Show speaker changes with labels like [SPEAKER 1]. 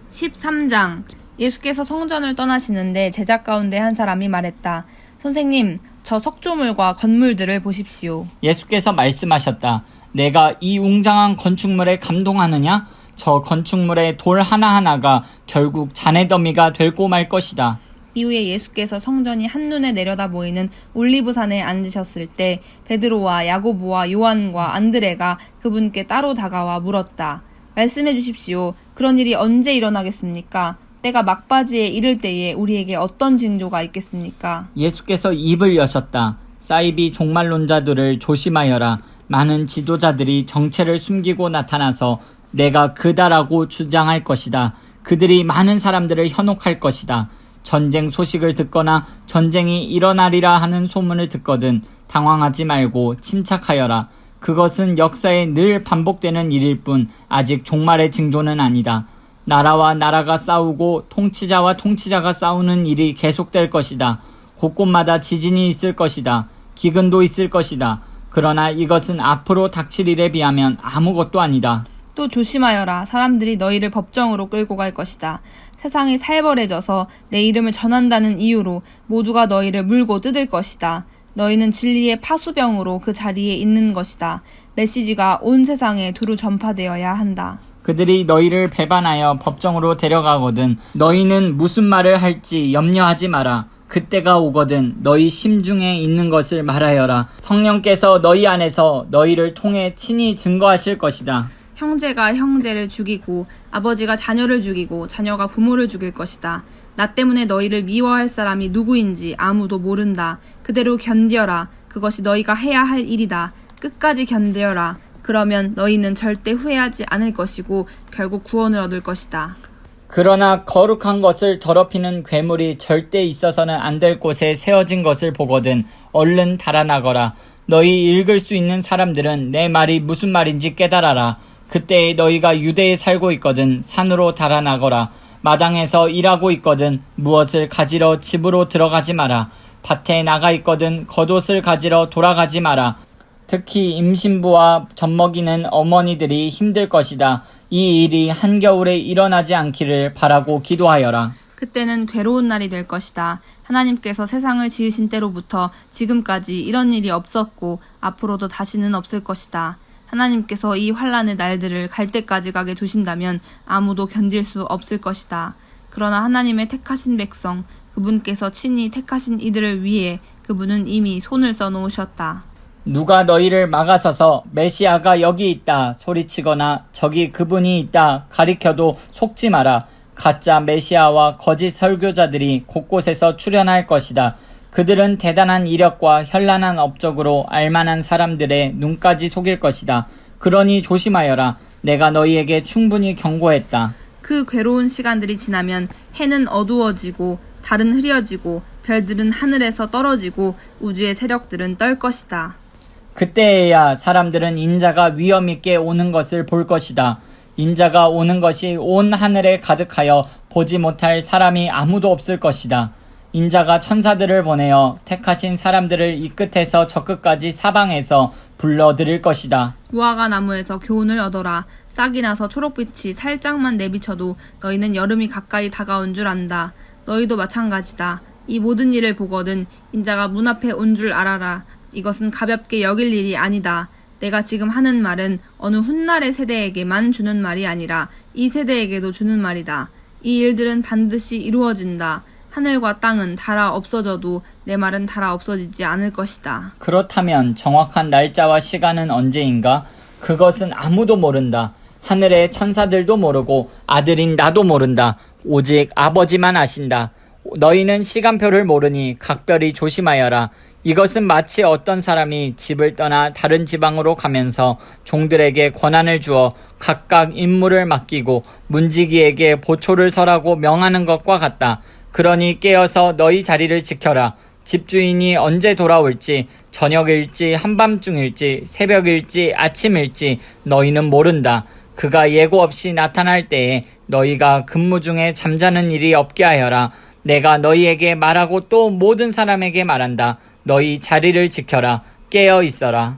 [SPEAKER 1] 13장. 예수께서 성전을 떠나시는데 제자 가운데 한 사람이 말했다. 선생님, 저 석조물과 건물들을 보십시오.
[SPEAKER 2] 예수께서 말씀하셨다. 내가 이 웅장한 건축물에 감동하느냐? 저 건축물의 돌 하나하나가 결국 잔해더미가 되고 말 것이다.
[SPEAKER 1] 이후에 예수께서 성전이 한눈에 내려다 보이는 올리브산에 앉으셨을 때 베드로와 야고보와 요한과 안드레가 그분께 따로 다가와 물었다. 말씀해 주십시오. 그런 일이 언제 일어나겠습니까? 때가 막바지에 이를 때에 우리에게 어떤 징조가 있겠습니까?
[SPEAKER 2] 예수께서 입을 여셨다. 사이비 종말론자들을 조심하여라. 많은 지도자들이 정체를 숨기고 나타나서 내가 그다라고 주장할 것이다. 그들이 많은 사람들을 현혹할 것이다. 전쟁 소식을 듣거나 전쟁이 일어나리라 하는 소문을 듣거든 당황하지 말고 침착하여라. 그것은 역사에 늘 반복되는 일일 뿐 아직 종말의 징조는 아니다. 나라와 나라가 싸우고 통치자와 통치자가 싸우는 일이 계속될 것이다. 곳곳마다 지진이 있을 것이다. 기근도 있을 것이다. 그러나 이것은 앞으로 닥칠 일에 비하면 아무것도 아니다.
[SPEAKER 1] 또 조심하여라. 사람들이 너희를 법정으로 끌고 갈 것이다. 세상이 살벌해져서 내 이름을 전한다는 이유로 모두가 너희를 물고 뜯을 것이다. 너희는 진리의 파수병으로 그 자리에 있는 것이다. 메시지가 온 세상에 두루 전파되어야 한다.
[SPEAKER 2] 그들이 너희를 배반하여 법정으로 데려가거든 너희는 무슨 말을 할지 염려하지 마라. 그때가 오거든 너희 심중에 있는 것을 말하여라. 성령께서 너희 안에서 너희를 통해 친히 증거하실 것이다.
[SPEAKER 1] 형제가 형제를 죽이고 아버지가 자녀를 죽이고 자녀가 부모를 죽일 것이다. 나 때문에 너희를 미워할 사람이 누구인지 아무도 모른다. 그대로 견뎌라. 그것이 너희가 해야 할 일이다. 끝까지 견뎌라. 그러면 너희는 절대 후회하지 않을 것이고 결국 구원을 얻을 것이다.
[SPEAKER 2] 그러나 거룩한 것을 더럽히는 괴물이 절대 있어서는 안 될 곳에 세워진 것을 보거든 얼른 달아나거라. 너희 읽을 수 있는 사람들은 내 말이 무슨 말인지 깨달아라. 그때 너희가 유대에 살고 있거든 산으로 달아나거라. 마당에서 일하고 있거든 무엇을 가지러 집으로 들어가지 마라. 밭에 나가 있거든 겉옷을 가지러 돌아가지 마라. 특히 임신부와 젖먹이는 어머니들이 힘들 것이다. 이 일이 한겨울에 일어나지 않기를 바라고 기도하여라.
[SPEAKER 1] 그때는 괴로운 날이 될 것이다. 하나님께서 세상을 지으신 때로부터 지금까지 이런 일이 없었고 앞으로도 다시는 없을 것이다. 하나님께서 이 환난의 날들을 갈 때까지 가게 두신다면 아무도 견딜 수 없을 것이다. 그러나 하나님의 택하신 백성, 그분께서 친히 택하신 이들을 위해 그분은 이미 손을 써놓으셨다.
[SPEAKER 2] 누가 너희를 막아서서 메시아가 여기 있다 소리치거나 저기 그분이 있다 가리켜도 속지 마라. 가짜 메시아와 거짓 설교자들이 곳곳에서 출현할 것이다. 그들은 대단한 이력과 현란한 업적으로 알만한 사람들의 눈까지 속일 것이다. 그러니 조심하여라. 내가 너희에게 충분히 경고했다.
[SPEAKER 1] 그 괴로운 시간들이 지나면 해는 어두워지고 달은 흐려지고 별들은 하늘에서 떨어지고 우주의 세력들은 떨 것이다.
[SPEAKER 2] 그때에야 사람들은 인자가 위엄있게 오는 것을 볼 것이다. 인자가 오는 것이 온 하늘에 가득하여 보지 못할 사람이 아무도 없을 것이다. 인자가 천사들을 보내어 택하신 사람들을 이 끝에서 저 끝까지 사방에서 불러들일 것이다.
[SPEAKER 1] 무화과 나무에서 교훈을 얻어라. 싹이 나서 초록빛이 살짝만 내비쳐도 너희는 여름이 가까이 다가온 줄 안다. 너희도 마찬가지다. 이 모든 일을 보거든 인자가 문 앞에 온 줄 알아라. 이것은 가볍게 여길 일이 아니다. 내가 지금 하는 말은 어느 훗날의 세대에게만 주는 말이 아니라 이 세대에게도 주는 말이다. 이 일들은 반드시 이루어진다. 하늘과 땅은 닳아 없어져도 내 말은 닳아 없어지지 않을 것이다.
[SPEAKER 2] 그렇다면 정확한 날짜와 시간은 언제인가? 그것은 아무도 모른다. 하늘의 천사들도 모르고 아들인 나도 모른다. 오직 아버지만 아신다. 너희는 시간표를 모르니 각별히 조심하여라. 이것은 마치 어떤 사람이 집을 떠나 다른 지방으로 가면서 종들에게 권한을 주어 각각 임무를 맡기고 문지기에게 보초를 서라고 명하는 것과 같다. 그러니 깨어서 너희 자리를 지켜라. 집주인이 언제 돌아올지 저녁일지 한밤중일지 새벽일지 아침일지 너희는 모른다. 그가 예고 없이 나타날 때에 너희가 근무 중에 잠자는 일이 없게 하여라. 내가 너희에게 말하고 또 모든 사람에게 말한다. 너희 자리를 지켜라. 깨어 있어라.